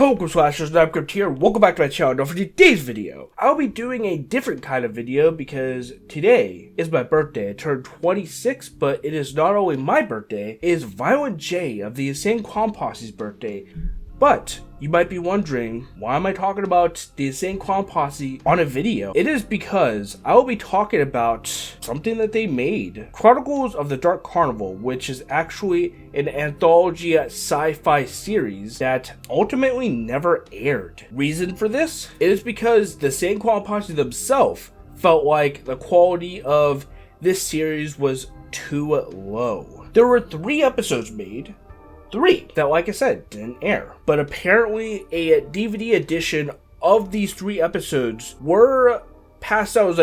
Welcome Slashers, I'm Crypt here. Welcome back to my channel. Now for today's video, I'll be doing a different kind of video because today is my birthday. I turned 26, but it is not only my birthday, it is Violent J of the Insane Clown Posse's birthday. But you might be wondering, why am I talking about the Insane Clown Posse on a video? It is because I will be talking about something that they made. Chronicles of the Dark Carnival, which is actually an anthology sci-fi series that ultimately never aired. Reason for this? It is because the Insane Clown Posse themselves felt like the quality of this series was too low. There were 3 episodes made. 3 that, like I said, didn't air. But apparently a DVD edition of these 3 episodes were passed out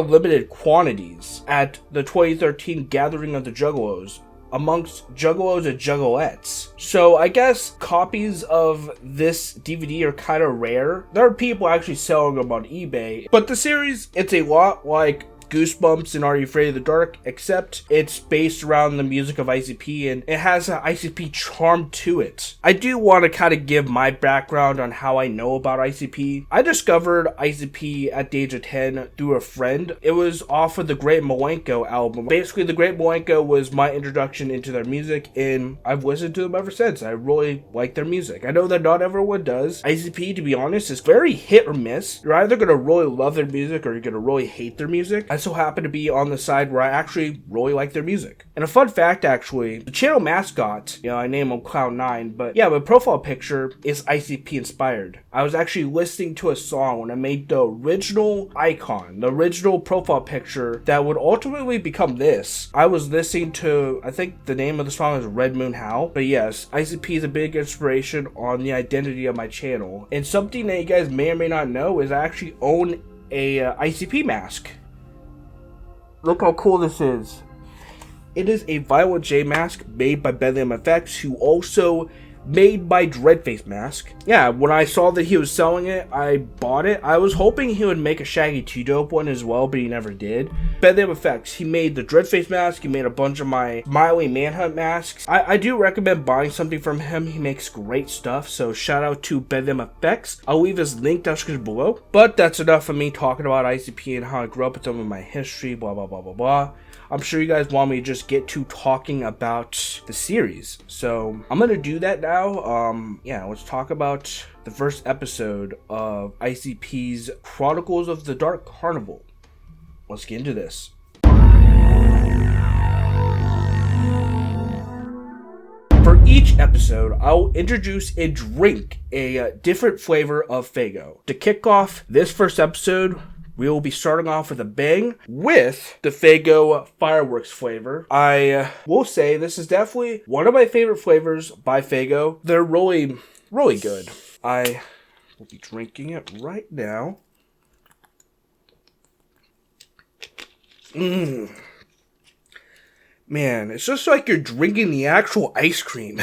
limited quantities at the 2013 Gathering of the Juggalos amongst Juggalos and Juggalettes. So I guess copies of this DVD are kind of rare. There are people actually selling them on eBay. But the series, it's a lot like Goosebumps and Are You Afraid of the Dark, except it's based around the music of ICP and it has an ICP charm to it. I do want to kind of give my background on how I know about ICP. I discovered ICP at the age of 10 through a friend. It was off of the Great Malenko album. Basically, the Great Malenko was my introduction into their music and I've listened to them ever since. I really like their music. I know that not everyone does. ICP, to be honest, is very hit or miss. You're either going to really love their music or you're going to really hate their music. I so happen to be on the side where I actually really like their music. And a fun fact, actually, the channel mascot, I name him Cloud9, but yeah, my profile picture is ICP inspired. I was actually listening to a song when I made the original icon, the original profile picture that would ultimately become this. I was listening to, I think the name of the song is Red Moon How, but yes, ICP is a big inspiration on the identity of my channel. And something that you guys may or may not know is I actually own a ICP mask. Look how cool this is. It is a Violent J mask made by Bedlam Effects, who also made my Dreadface mask. Yeah, when I saw that he was selling it, I bought it. I was hoping he would make a Shaggy 2 Dope one as well, but he never did. Bedlam Effects, he made the Dreadface mask, he made a bunch of my Miley Manhunt masks. I do recommend buying something from him. He makes great stuff, so shout out to Bedlam Effects. I'll leave his link down description below. But that's enough of me talking about ICP and how I grew up with some of my history, blah, blah, blah, blah, blah. I'm sure you guys want me to just get to talking about the series. So I'm going to do that now. Yeah, let's talk about the first episode of ICP's Chronicles of the Dark Carnival. Let's get into this. For each episode, I'll introduce and drink a different flavor of Faygo. To kick off this first episode, we will be starting off with a bang with the Faygo Fireworks flavor. I will say this is definitely one of my favorite flavors by Faygo. They're really, really good. I will be drinking it right now. Man, it's just like you're drinking the actual ice cream.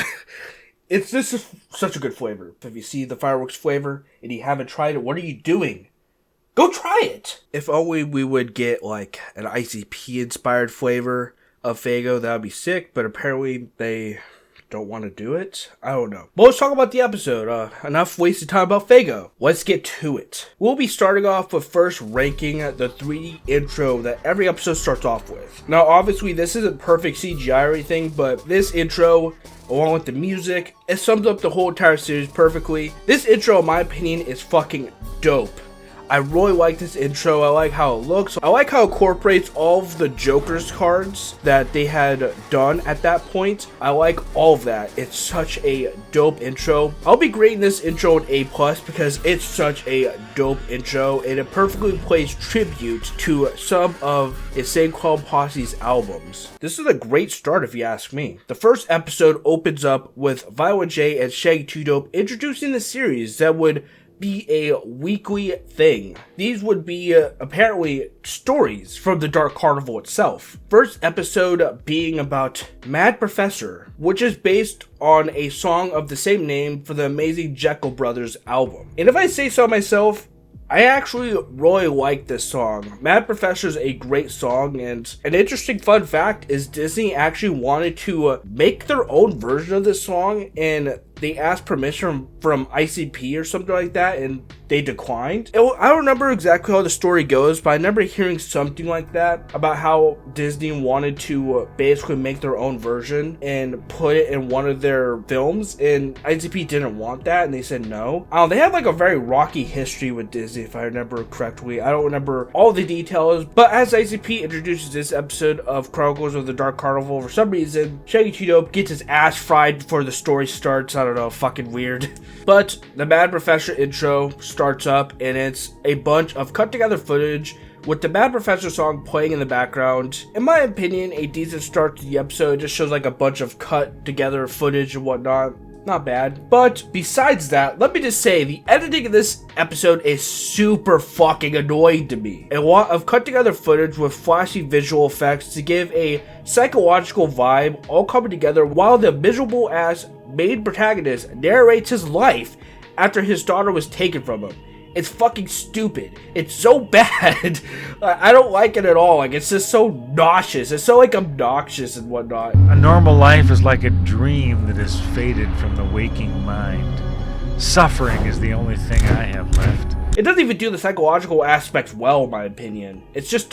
This is such a good flavor. If you see the Fireworks flavor and you haven't tried it, what are you doing? Go try it! If only we would get like an ICP inspired flavor of Faygo, that would be sick, but apparently they don't want to do it. I don't know. But let's talk about the episode. Enough wasted time about Faygo. Let's get to it. We'll be starting off with first ranking the 3D intro that every episode starts off with. Now obviously this isn't perfect CGI or anything, but this intro, along with the music, it sums up the whole entire series perfectly. This intro, in my opinion, is fucking dope. I really like this intro. I like how it looks. I like how it incorporates all of the Joker's cards that they had done at that point. I like all of that. It's such a dope intro. I'll be grading this intro an A+ because it's such a dope intro and it perfectly plays tribute to some of Insane Clown Posse's albums. This is a great start if you ask me. The first episode opens up with Violent J and Shaggy 2 Dope introducing the series that would be a weekly thing. These would be apparently stories from the Dark Carnival itself. First episode being about Mad Professor, which is based on a song of the same name for the Amazing Jekyll Brothers album. And if I say so myself, I actually really like this song. Mad Professor is a great song, and an interesting fun fact is Disney actually wanted to make their own version of this song, and they asked permission from ICP or something like that, and they declined. I don't remember exactly how the story goes, but I remember hearing something like that about how Disney wanted to basically make their own version and put it in one of their films, and ICP didn't want that, and they said no. They have like a very rocky history with Disney, if I remember correctly. I don't remember all the details, but as ICP introduces this episode of Chronicles of the Dark Carnival, for some reason, Shaggy 2 Dope gets his ass fried before the story starts. I don't know, fucking weird. But the Mad Professor intro starts up, and it's a bunch of cut together footage with the Mad Professor song playing in the background. In my opinion, a decent start to the episode. It just shows like a bunch of cut together footage and whatnot. Not bad. But besides that, let me just say, the editing of this episode is super fucking annoying to me. A lot of cut together footage with flashy visual effects to give a psychological vibe, all coming together while the miserable ass main protagonist narrates his life after his daughter was taken from him. It's fucking stupid. It's so bad. I don't like it at all. Like, it's just so nauseous. It's so like obnoxious and whatnot. A normal life is like a dream that is faded from the waking mind. Suffering is the only thing I have left. It doesn't even do the psychological aspects well, in my opinion. It's just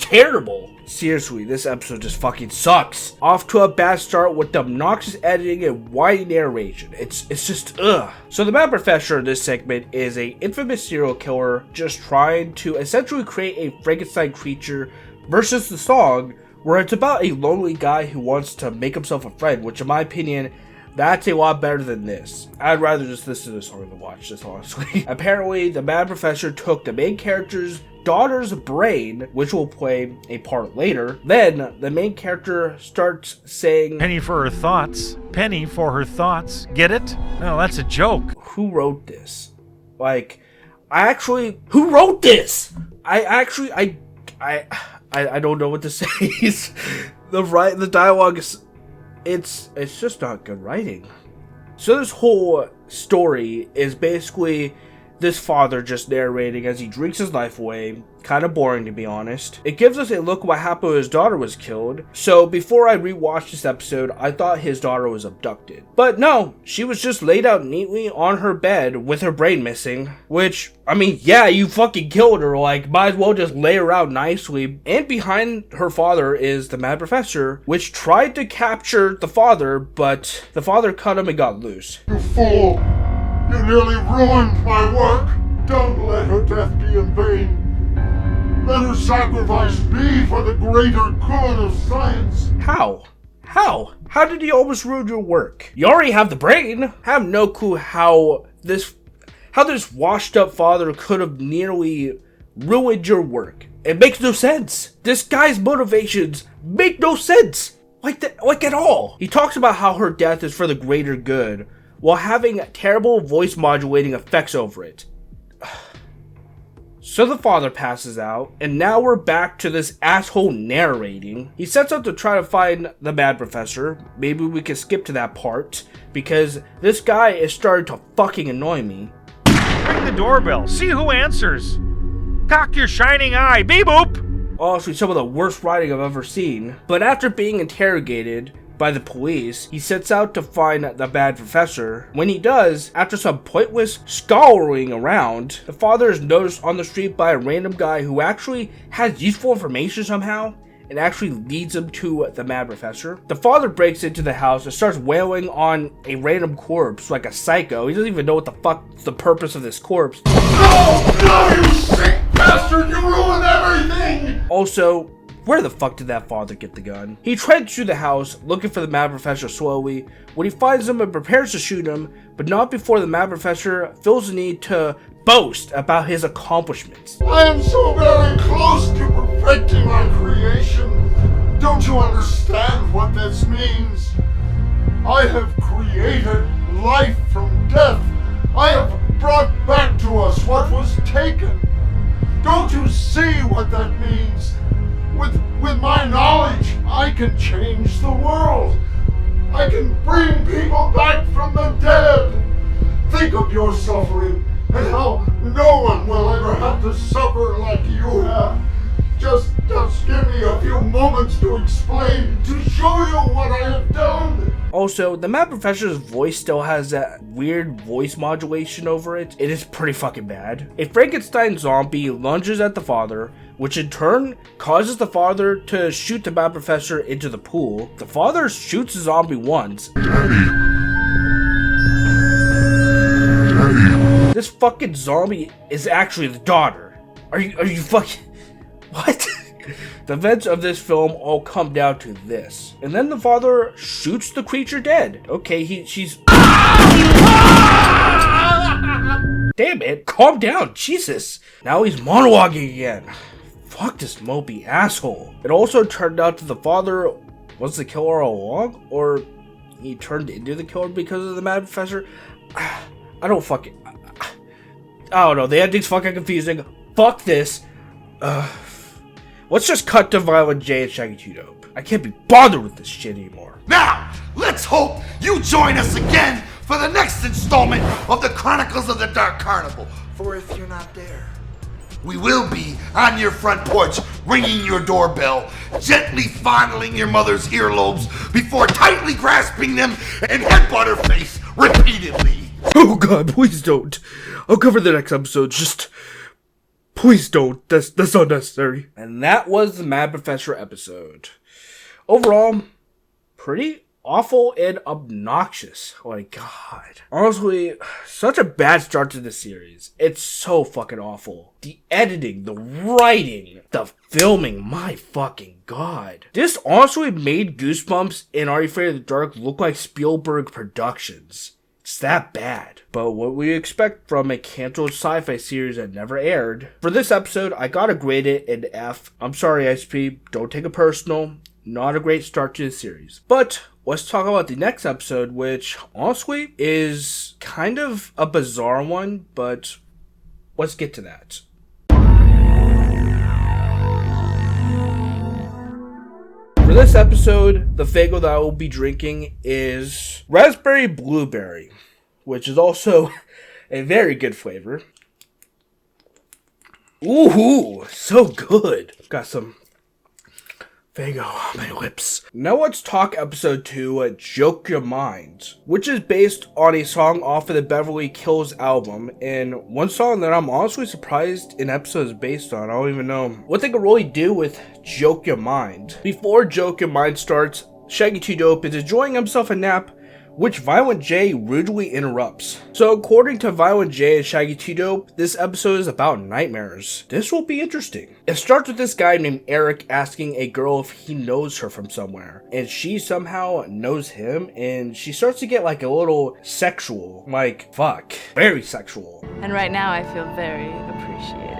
terrible. Seriously, this episode just fucking sucks. Off to a bad start with the obnoxious editing and whiny narration. It's just ugh. So the Mad Professor in this segment is a infamous serial killer just trying to essentially create a Frankenstein creature versus the song, where it's about a lonely guy who wants to make himself a friend, which in my opinion, that's a lot better than this. I'd rather just listen to the song than watch this, honestly. Apparently, the Mad Professor took the main character's daughter's brain, which will play a part later. Then, the main character starts saying, "Penny for her thoughts. Penny for her thoughts. Get it? No, that's a joke." Who wrote this? Like, who wrote this? I don't know what to say. The dialogue is... It's just not good writing. So this whole story is basically this father just narrating as he drinks his life away. Kind of boring, to be honest. It gives us a look at what happened when his daughter was killed. So before I rewatched this episode, I thought his daughter was abducted. But no, she was just laid out neatly on her bed with her brain missing. Which, I mean, yeah, you fucking killed her. Like, might as well just lay her out nicely. And behind her father is the Mad Professor, which tried to capture the father, but the father cut him and got loose. You fool! You nearly ruined my work! Don't let her death be in vain! Let her sacrifice me for the greater good of science! How? How did he almost ruin your work? You already have the brain! I have no clue how this washed up father could have nearly ruined your work. It makes no sense. This guy's motivations make no sense. Like at all. He talks about how her death is for the greater good, while having terrible voice modulating effects over it. So the father passes out, and now we're back to this asshole narrating. He sets out to try to find the Mad Professor. Maybe we can skip to that part, because this guy is starting to fucking annoy me. Ring the doorbell. See who answers. Cock your shining eye. Beep boop. Honestly, some of the worst writing I've ever seen. But after being interrogated by the police, he sets out to find the Mad Professor. When he does, after some pointless scouring around, the father is noticed on the street by a random guy who actually has useful information somehow, and actually leads him to the Mad Professor. The father breaks into the house and starts wailing on a random corpse like a psycho. He doesn't even know what the fuck's the purpose of this corpse. No, you sick bastard! You ruined everything! Also, where the fuck did that father get the gun? He treads through the house, looking for the Mad Professor slowly. When he finds him and prepares to shoot him, but not before the Mad Professor feels the need to boast about his accomplishments. I am so very close to perfecting my creation. Don't you understand what this means? I have created life from death. I have brought back to us what was taken. Don't you see what that means? With my knowledge, I can change the world. I can bring people back from the dead. Think of your suffering and how no one will ever have to suffer like you have. Just give me a few moments to explain, to show you what I have done. Also, the Mad Professor's voice still has that weird voice modulation over it. It is pretty fucking bad. A Frankenstein zombie lunges at the father, which in turn causes the father to shoot the Mad Professor into the pool. The father shoots the zombie once. This fucking zombie is actually the daughter. Are you fucking... What? The events of this film all come down to this. And then the father shoots the creature dead. Okay, she's... Damn it, calm down, Jesus. Now he's monologuing again. Fuck this mopey asshole. It also turned out that the father was the killer all along, or he turned into the killer because of the Mad Professor. I don't know, the ending's fucking confusing. Fuck this. Let's just cut to Violent J and Shaggy 2 Dope. I can't be bothered with this shit anymore. Now, let's hope you join us again for the next installment of the Chronicles of the Dark Carnival. For if you're not there, we will be on your front porch, ringing your doorbell, gently fondling your mother's earlobes before tightly grasping them and headbutt her face repeatedly. Oh god, please don't. I'll cover the next episode, just... Please don't. That's unnecessary. And that was the Mad Professor episode. Overall, pretty awful and obnoxious. Oh my god. Honestly, such a bad start to the series. It's so fucking awful. The editing, the writing, the filming, my fucking god. This honestly made Goosebumps and Are You Afraid of the Dark look like Spielberg productions. It's that bad. But what we expect from a canceled sci-fi series that never aired. For this episode, I gotta grade it an F. I'm sorry, SP. Don't take it personal. Not a great start to the series. But let's talk about the next episode, which honestly is kind of a bizarre one, but let's get to that. For this episode, the Faygo that I will be drinking is Raspberry Blueberry, which is also a very good flavor. Ooh, so good. Got some Faygo on my lips. Now let's talk episode 2, Joke Your Mind, which is based on a song off of the Beverly Kills album, and one song that I'm honestly surprised an episode is based on. I don't even know what they could really do with Joke Your Mind. Before Joke Your Mind starts, Shaggy 2 Dope is enjoying himself a nap, which Violent J rudely interrupts. So according to Violent J and Shaggy 2 Dope, this episode is about nightmares. This will be interesting. It starts with this guy named Eric asking a girl if he knows her from somewhere, and she somehow knows him, and she starts to get like a little sexual, like fuck, very sexual. And right now I feel very appreciated.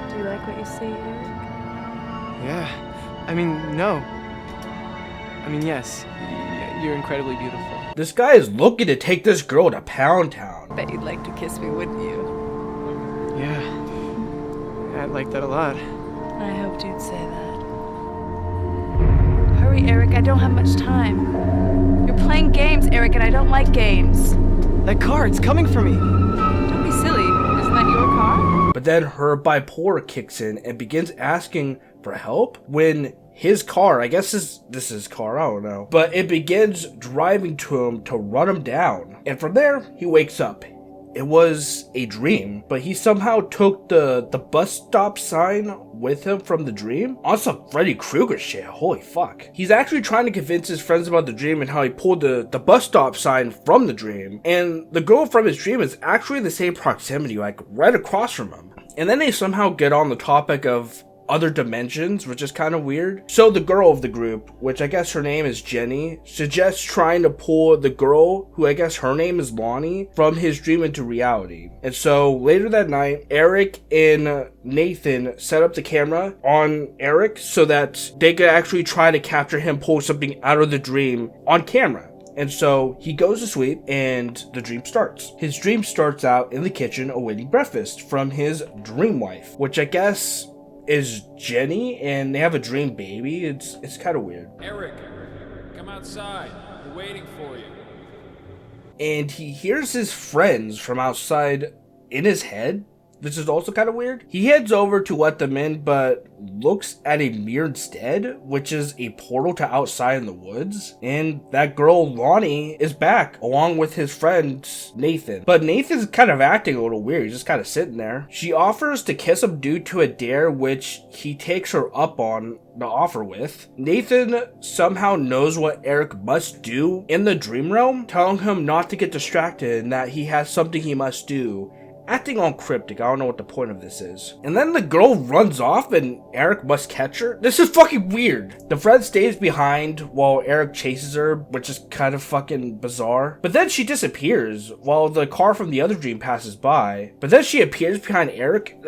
Do you like what you see, Eric? Yeah, I mean, no. I mean, yes, you're incredibly beautiful. This guy is looking to take this girl to Pound Town. Bet you'd like to kiss me, wouldn't you? Yeah, I'd like that a lot. I hoped you'd say that. Hurry, Eric, I don't have much time. You're playing games, Eric, and I don't like games. That car, it's coming for me. Don't be silly. Isn't that your car? But then her bipolar kicks in and begins asking for help when his car, I guess this is his car, I don't know, but it begins driving to him to run him down. And from there, he wakes up. It was a dream, but he somehow took the bus stop sign with him from the dream. On some Freddy Krueger shit, holy fuck. He's actually trying to convince his friends about the dream and how he pulled the bus stop sign from the dream. And the girl from his dream is actually the same proximity, like right across from him. And then they somehow get on the topic of other dimensions, which is kind of weird. So the girl of the group, which I guess her name is Jenny, suggests trying to pull the girl, who I guess her name is Lonnie, from his dream into reality. And so later that night, Eric and Nathan set up the camera on Eric so that they could actually try to capture him pull something out of the dream on camera. And so he goes to sleep and the dream starts. His dream starts out in the kitchen awaiting breakfast from his dream wife, which I guess is Jenny, and they have a dream baby. It's kind of weird. Eric, come outside. We're waiting for you. And he hears his friends from outside in his head which is also kind of weird. He heads over to let them in, but looks at a mirror instead, which is a portal to outside in the woods. And that girl, Lonnie, is back along with his friend, Nathan. But Nathan's kind of acting a little weird. He's just kind of sitting there. She offers to kiss him due to a dare, which he takes her up on the offer with. Nathan somehow knows what Eric must do in the dream realm, telling him not to get distracted and that he has something he must do. Acting all cryptic, I don't know what the point of this is. And then the girl runs off and Eric must catch her? This is fucking weird. The friend stays behind while Eric chases her, which is kind of fucking bizarre. But then she disappears while the car from the other dream passes by. But then she appears behind Eric.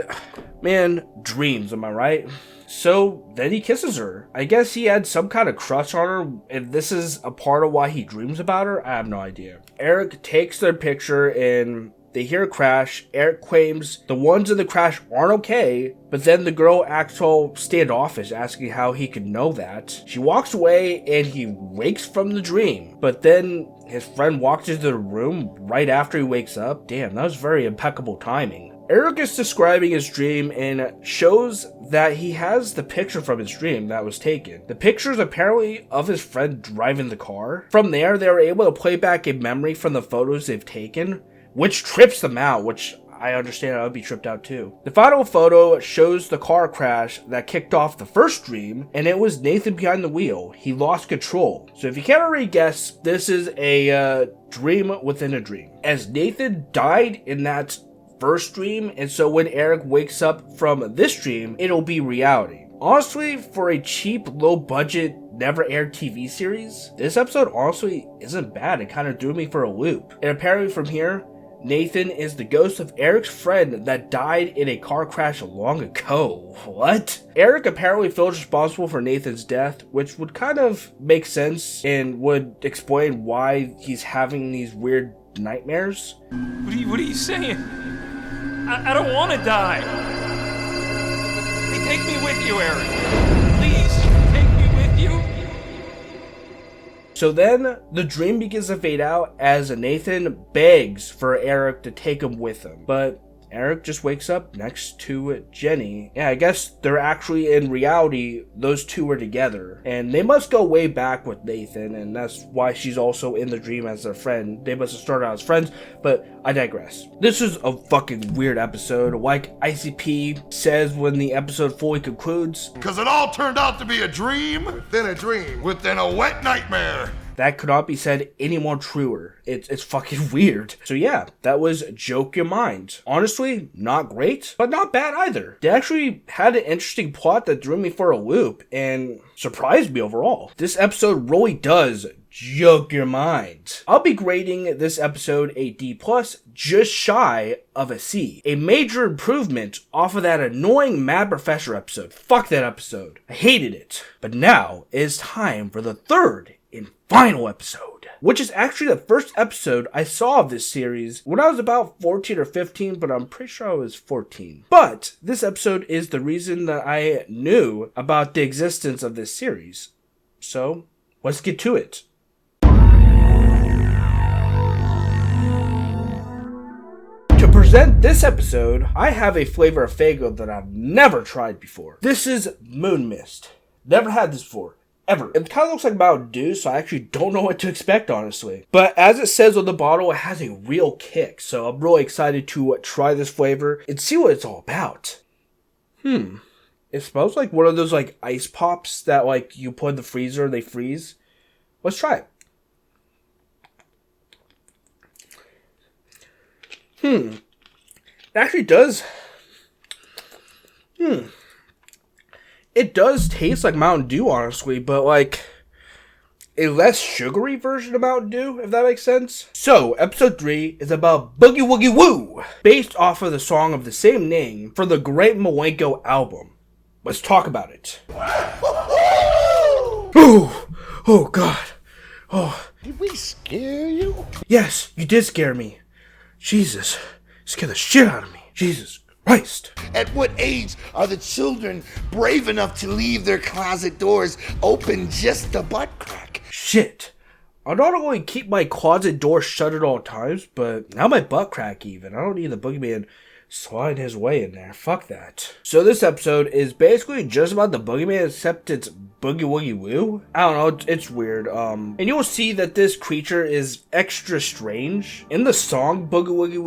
Man, dreams, am I right? So then he kisses her. I guess he had some kind of crush on her, and this is a part of why he dreams about her. I have no idea. Eric takes their picture and they hear a crash. Eric claims the ones in the crash aren't okay, but then the girl acts all standoffish, asking how he could know that. She walks away and he wakes from the dream, but then his friend walks into the room right after he wakes up. Damn, that was very impeccable timing. Eric is describing his dream and shows that he has the picture from his dream that was taken. The picture is apparently of his friend driving the car. From there, they were able to play back a memory from the photos they've taken, which trips them out, which I understand I would be tripped out too. The final photo shows the car crash that kicked off the first dream, and it was Nathan behind the wheel. He lost control. So if you can't already guess, this is a dream within a dream, as Nathan died in that first dream, and so when Eric wakes up from this dream, it'll be reality. Honestly, for a cheap, low-budget, never-aired TV series, this episode honestly isn't bad. It kind of threw me for a loop. And apparently from here, Nathan is the ghost of Eric's friend that died in a car crash long ago. What? Eric apparently feels responsible for Nathan's death, which would kind of make sense and would explain why he's having these weird nightmares. What are you saying? I don't want to die. Hey, take me with you, Eric. Please, take me with you. So then, the dream begins to fade out as Nathan begs for Eric to take him with him. But Eric just wakes up next to Jenny. Yeah, I guess they're actually, in reality, those two are together. And they must go way back with Nathan, and that's why she's also in the dream as their friend. They must have started out as friends, but I digress. This is a fucking weird episode, like ICP says when the episode fully concludes. Because it all turned out to be a dream within a dream within a wet nightmare. That could not be said any more truer. It's fucking weird. So yeah, that was Joke Your Mind. Honestly, not great, but not bad either. They actually had an interesting plot that threw me for a loop and surprised me overall. This episode really does joke your mind. I'll be grading this episode a D+, just shy of a C. A major improvement off of that annoying Mad Professor episode. Fuck that episode. I hated it. But now it is time for the third and final episode, which is actually the first episode I saw of this series when I was about 14 or 15, but I'm pretty sure I was 14. But this episode is the reason that I knew about the existence of this series. So let's get to it. To present this episode, I have a flavor of Faygo that I've never tried before. This is Moon Mist. Never had this before. Ever. It kind of looks like Mountain Dew, so I actually don't know what to expect, honestly. But as it says on the bottle, it has a real kick, so I'm really excited to try this flavor and see what it's all about. It smells like one of those, like, ice pops that, like, you put in the freezer and they freeze. Let's try it. It actually does. It does taste like Mountain Dew, honestly, but like a less sugary version of Mountain Dew, if that makes sense. So, episode 3 is about Boogie Woogie Woo, based off of the song of the same name for the Great Malenko album. Let's talk about it. Oh God. Oh. Did we scare you? Yes, you did scare me. Jesus, scared the shit out of me. Jesus Christ. At what age are the children brave enough to leave their closet doors open just a butt crack? Shit. I not only keep my closet door shut at all times, but now my butt crack even. I don't need the boogeyman slide his way in there. Fuck that. So this episode is basically just about the boogeyman, except it's Boogie Woogie Woo. I don't know, it's weird. And you'll see that this creature is extra strange. In the song Boogie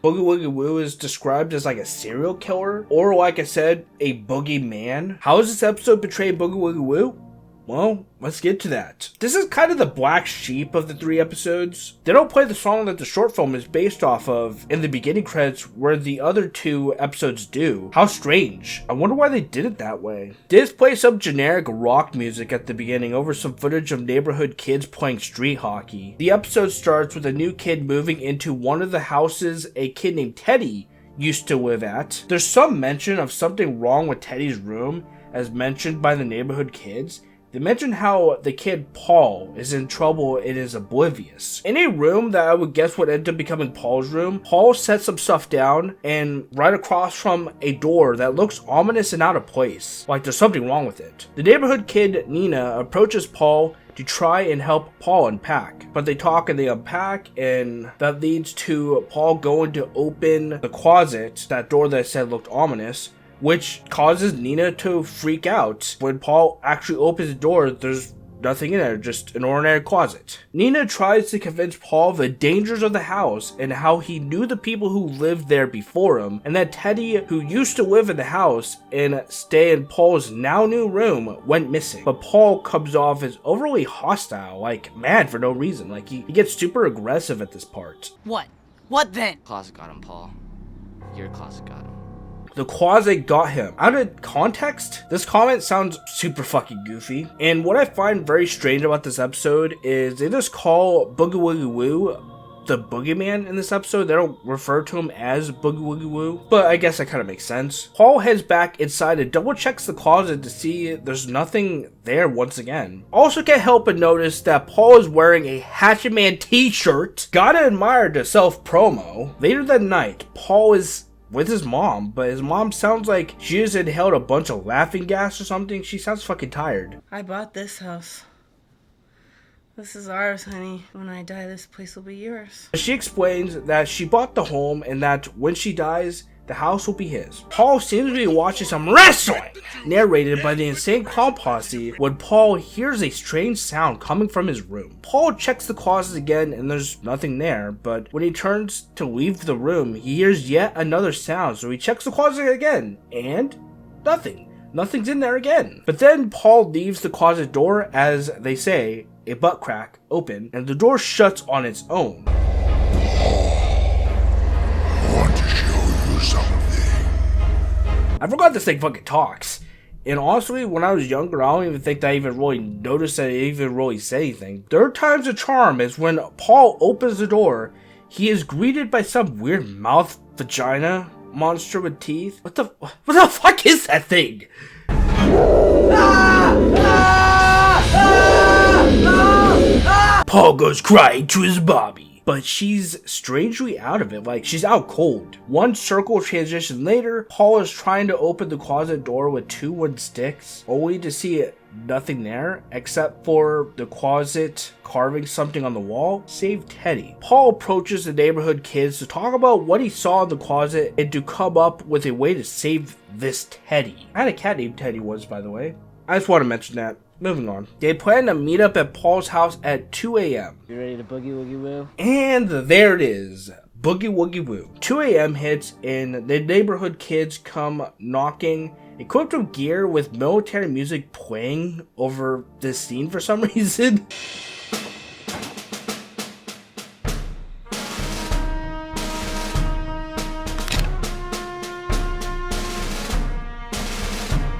Woogie Woo is described as like a serial killer, or like I said, a boogeyman. How does this episode portray Boogie Woogie Woo? Well, let's get to that. This is kind of the black sheep of the 3 episodes. They don't play the song that the short film is based off of in the beginning credits, where the other 2 episodes do. How strange. I wonder why they did it that way. This plays some generic rock music at the beginning over some footage of neighborhood kids playing street hockey. The episode starts with a new kid moving into one of the houses a kid named Teddy used to live at. There's some mention of something wrong with Teddy's room, as mentioned by the neighborhood kids. They mention how the kid Paul is in trouble and is oblivious. In a room that I would guess would end up becoming Paul's room, Paul sets some stuff down, and right across from a door that looks ominous and out of place, like there's something wrong with it. The neighborhood kid Nina approaches Paul to try and help Paul unpack, but they talk and they unpack, and that leads to Paul going to open the closet, that door that I said looked ominous, which causes Nina to freak out. When Paul actually opens the door, there's nothing in there, just an ordinary closet. Nina tries to convince Paul of the dangers of the house and how he knew the people who lived there before him, and that Teddy, who used to live in the house and stay in Paul's now new room, went missing. But Paul comes off as overly hostile, like mad for no reason. Like he gets super aggressive at this part. What? What then? Closet got him, Paul. Your closet got him. The closet got him. Out of context, this comment sounds super fucking goofy. And what I find very strange about this episode is they just call Boogie Woogie Woo the boogeyman in this episode. They don't refer to him as Boogie Woogie Woo, but I guess that kind of makes sense. Paul heads back inside and double checks the closet to see there's nothing there once again. Also can't help but notice that Paul is wearing a Hatchet Man t-shirt. Gotta admire the self-promo. Later that night, Paul is with his mom, but his mom sounds like she just inhaled a bunch of laughing gas or something. She sounds fucking tired. I bought this house. This is ours, honey. When I die, this place will be yours. She explains that she bought the home and that when she dies, the house will be his. Paul seems to be watching some wrestling, narrated by the insane clown Posse, when Paul hears a strange sound coming from his room. Paul checks the closet again and there's nothing there, but when he turns to leave the room, he hears yet another sound, so he checks the closet again, and nothing. Nothing's in there again. But then Paul leaves the closet door, as they say, a butt crack open, and the door shuts on its own. I forgot this thing fucking talks. And honestly, when I was younger, I don't even think that I even really noticed that it even really said anything. Third time's a charm is when Paul opens the door, he is greeted by some weird mouth vagina monster with teeth. What the fuck is that thing? Paul goes crying to his Bobby. But she's strangely out of it, like she's out cold. One circle transition later, Paul is trying to open the closet door with 2 wooden sticks, only to see nothing there except for the closet carving something on the wall. Save Teddy. Paul approaches the neighborhood kids to talk about what he saw in the closet and to come up with a way to save this Teddy. I had a cat named Teddy once, by the way. I just want to mention that. Moving on. They plan to meet up at Paul's house at 2 a.m. You ready to boogie woogie woo? And there it is. Boogie Woogie Woo. 2 a.m. hits and the neighborhood kids come knocking, equipped with gear with military music playing over this scene for some reason.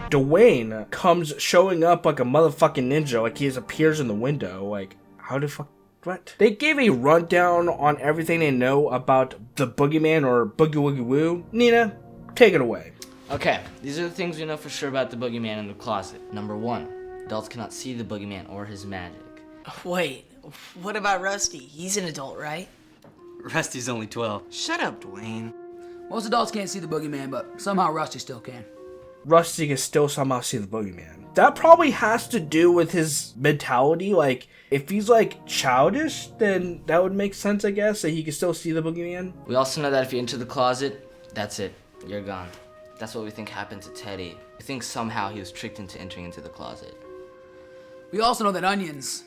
Dwayne comes showing up like a motherfucking ninja, like he appears in the window. Like, how the fuck? What? They gave a rundown on everything they know about the boogeyman or Boogie Woogie Woo. Nina, take it away. Okay, these are the things we know for sure about the boogeyman in the closet. Number 1, adults cannot see the boogeyman or his magic. Wait, what about Rusty? He's an adult, right? Rusty's only 12. Shut up, Dwayne. Most adults can't see the boogeyman, but somehow Rusty still can. Rusty can still somehow see the boogeyman. That probably has to do with his mentality. Like, if he's like childish, then that would make sense, I guess, that he can still see the boogeyman. We also know that if you enter the closet, That's it. You're gone. That's what we think happened to Teddy. We think somehow he was tricked into entering into the closet. We also know that onions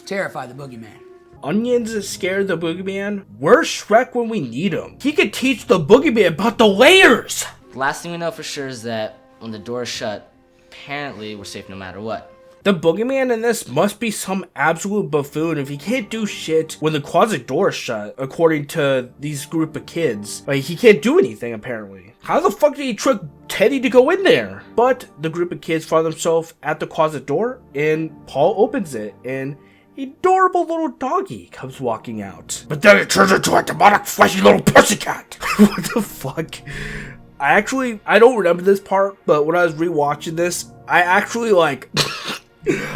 terrify the boogeyman. Onions scare the boogeyman? Where's Shrek when we need him? He could teach the boogeyman about the layers! The last thing we know for sure is that when the door is shut, apparently we're safe no matter what. The boogeyman in this must be some absolute buffoon if he can't do shit when the closet door is shut, according to these group of kids. Like, he can't do anything, apparently. How the fuck did he trick Teddy to go in there? But the group of kids find themselves at the closet door, and Paul opens it, and an adorable little doggy comes walking out. But then it turns into a demonic, fleshy little pussycat. What the fuck? I don't remember this part, but when I was rewatching this, I actually, like...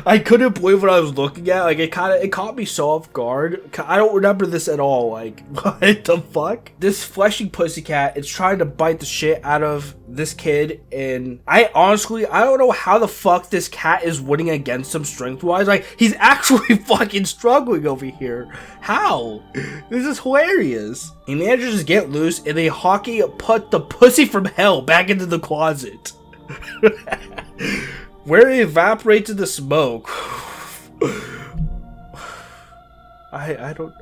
I couldn't believe what I was looking at. Like, it caught me so off guard. I don't remember this at all. Like, what the fuck? This fleshy pussycat is trying to bite the shit out of this kid, and I don't know how the fuck this cat is winning against him strength-wise. Like, he's actually fucking struggling over here. How? This is hilarious. He manages to get loose, and they hockey put the pussy from hell back into the closet. Where it evaporates in the smoke. I don't...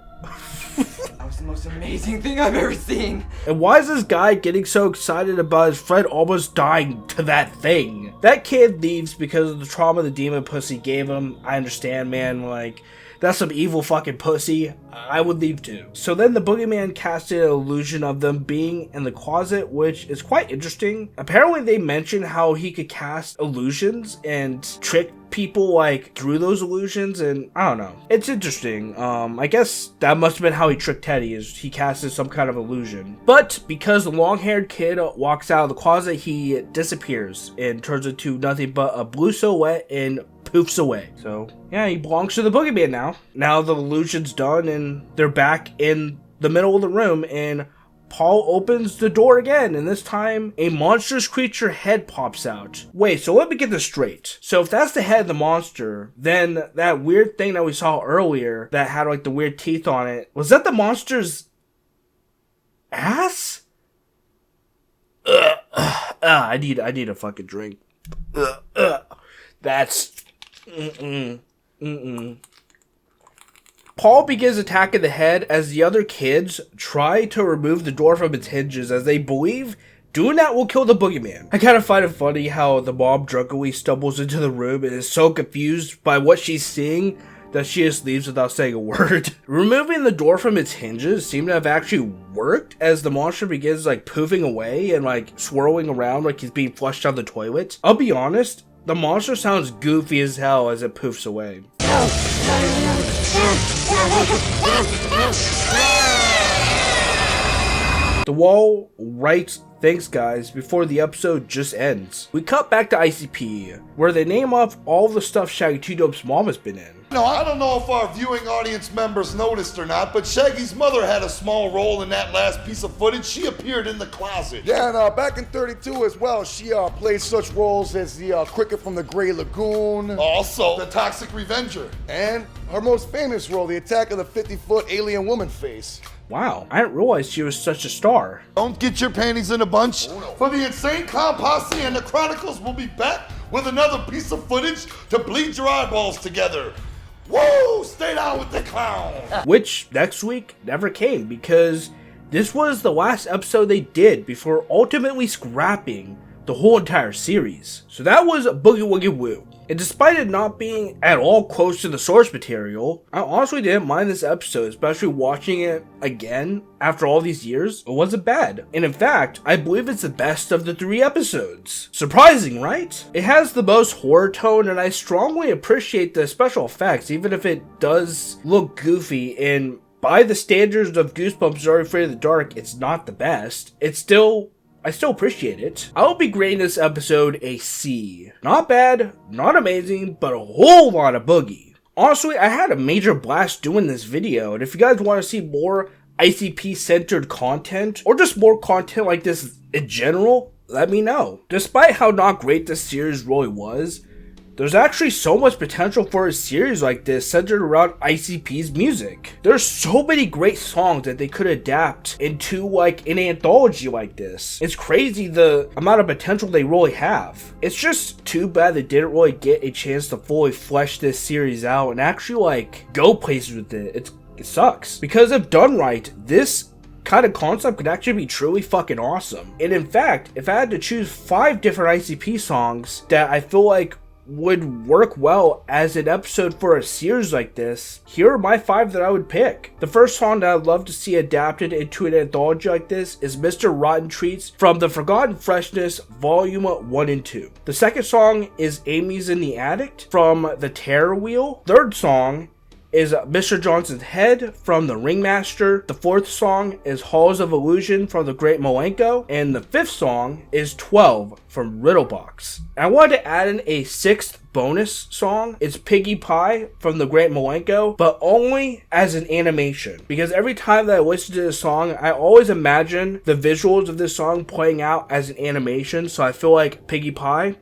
That was the most amazing thing I've ever seen. And why is this guy getting so excited about his friend almost dying to that thing? That kid leaves because of the trauma the demon pussy gave him. I understand, man. Like, that's some evil fucking pussy. I would leave too. So then the boogeyman casted an illusion of them being in the closet, which is quite interesting. Apparently they mentioned how he could cast illusions and trick people like through those illusions, and I don't know. It's interesting. I guess that must have been how he tricked Teddy, is he casted some kind of illusion. But because the long-haired kid walks out of the closet, he disappears and turns into nothing but a blue silhouette and poofs away. So yeah, he belongs to the boogeyman now. Now the illusion's done and they're back in the middle of the room, and Paul opens the door again, and this time a monstrous creature head pops out. Wait, so let me get this straight. So if that's the head of the monster, then that weird thing that we saw earlier that had like the weird teeth on it, was that the monster's ass? I need a fucking drink. That's... Paul begins attacking the head as the other kids try to remove the door from its hinges, as they believe doing that will kill the boogeyman. I kind of find it funny how the mom drunkenly stumbles into the room and is so confused by what she's seeing that she just leaves without saying a word. Removing the door from its hinges seemed to have actually worked, as the monster begins like poofing away and like swirling around like he's being flushed down the toilet. I'll be honest, the monster sounds goofy as hell as it poofs away. The wall writes, "Thanks guys," before the episode just ends. We cut back to ICP, where they name off all the stuff Shaggy 2 Dope's mom has been in. No, I don't know if our viewing audience members noticed or not, but Shaggy's mother had a small role in that last piece of footage. She appeared in the closet. Yeah, and back in 32 as well, she played such roles as the cricket from the Grey Lagoon. Also, the Toxic Revenger. And her most famous role, the attack of the 50-foot alien woman face. Wow, I didn't realize she was such a star. Don't get your panties in a bunch. For the Insane Clown Posse and the Chronicles will be back with another piece of footage to bleed your eyeballs together. Woo! Stay down with the clown! Which, next week, never came, because this was the last episode they did before ultimately scrapping the whole entire series. So that was Boogie Woogie Woo. And despite it not being at all close to the source material, I honestly didn't mind this episode, especially watching it again after all these years. It wasn't bad. And in fact, I believe it's the best of the 3 episodes. Surprising, right? It has the most horror tone, and I strongly appreciate the special effects, even if it does look goofy, and by the standards of Goosebumps or Afraid of the Dark, it's not the best. I still appreciate it. I will be grading this episode a C. Not bad, not amazing, but a whole lot of Boogie. Honestly, I had a major blast doing this video, and if you guys want to see more ICP-centered content, or just more content like this in general, let me know. Despite how not great this series really was, There's actually so much potential for a series like this centered around ICP's music. There's so many great songs that they could adapt into like an anthology like this. It's crazy the amount of potential they really have. It's just too bad they didn't really get a chance to fully flesh this series out and actually like go places with it. It sucks. Because if done right, this kind of concept could actually be truly fucking awesome. And in fact, if I had to choose 5 different ICP songs that I feel like would work well as an episode for a series like this, here are my 5 that I would pick. The first song that I'd love to see adapted into an anthology like this is Mr. Rotten Treats from the Forgotten Freshness Volume 1 and 2. The second song is Amy's in the Attic from the Terror Wheel. Third song is Mr. Johnson's Head from the Ringmaster. The fourth song is Halls of Illusion from the Great Malenko. And the fifth song is 12 from Riddlebox. And I wanted to add in a 6th bonus song. It's Piggy Pie from the Great Malenko, but only as an animation. Because every time that I listen to this song, I always imagine the visuals of this song playing out as an animation. So I feel like Piggy Pie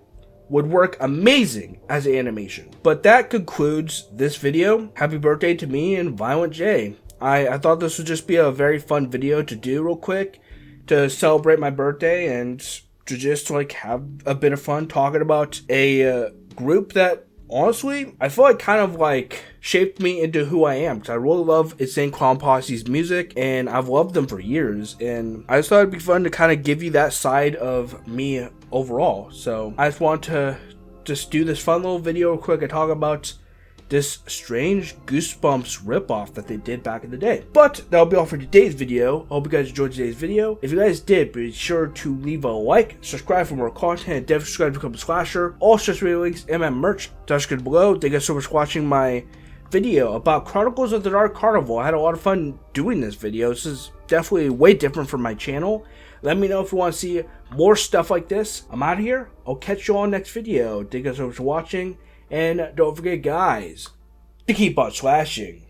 would work amazing as an animation. But that concludes this video. Happy birthday to me and Violent J. I thought this would just be a very fun video to do real quick to celebrate my birthday and to just like have a bit of fun talking about a group that honestly I feel like kind of like shaped me into who I am, because I really love Insane Clown Posse's music and I've loved them for years, and I just thought it'd be fun to kind of give you that side of me overall. So I just want to just do this fun little video real quick and talk about this strange Goosebumps ripoff that they did back in the day. But that'll be all for today's video. I hope you guys enjoyed today's video. If you guys did, be sure to leave a like, subscribe for more content, and definitely subscribe to become a slasher. All social links and my merch description below. Thank you guys so much for watching my video about Chronicles of the Dark Carnival. I had a lot of fun doing this video. This is definitely way different from my channel. Let me know if you want to see more stuff like this. I'm out of here. I'll catch you all next video. Thank you guys so much for watching. And don't forget, guys, to keep on slashing.